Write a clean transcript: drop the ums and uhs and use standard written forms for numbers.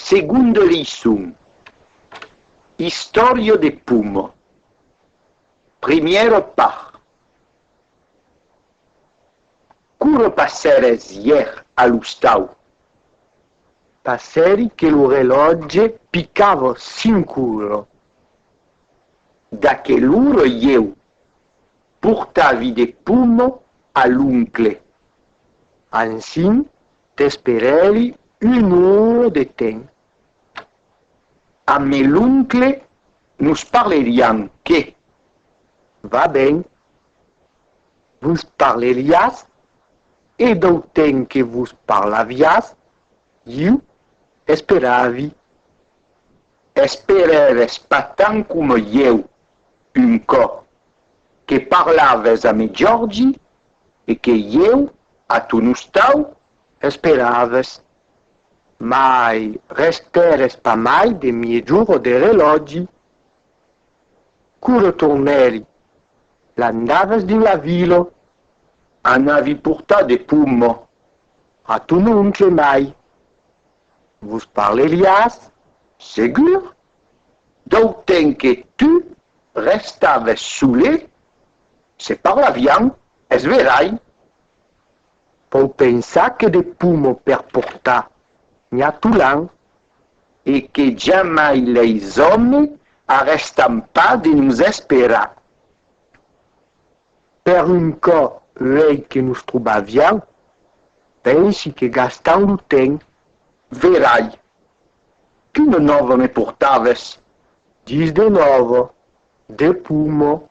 Segundo liçon. Historia de Pumo. Primeiro par. Curo passeres ier all'ustau. Passeri che lo relogge piccavo sicuro. Da che loro io portavi de Pumo all'uncle. Ansin t'espereri un'ora de temps. A me l'uncle nous parleriam che. Va ben. Vos parlerias e del temps que vos parlavias, io esperavi. Espereres pas tant come io, un co, che parlaves a me Giorgi e che io a tu nustau esperaves. Mai resteres pas mai de mie giuro de relogi. Curo torneri, l'andaves di la vilo, anavi porta de Pumo, a tu nuncle mai. Vos parlerias, segur, d'autant que tu restaves soule, se parlaviam, es verai. Pou pensar que de Pumo per portar n'hi ha tulan e que jamais les hommes arrestam pas de nous esperar. Per un co lei que nos trobaviam, pensi que gastam lo temps, verai. Qu'une nova me portaves, dis de novo, de Pumo.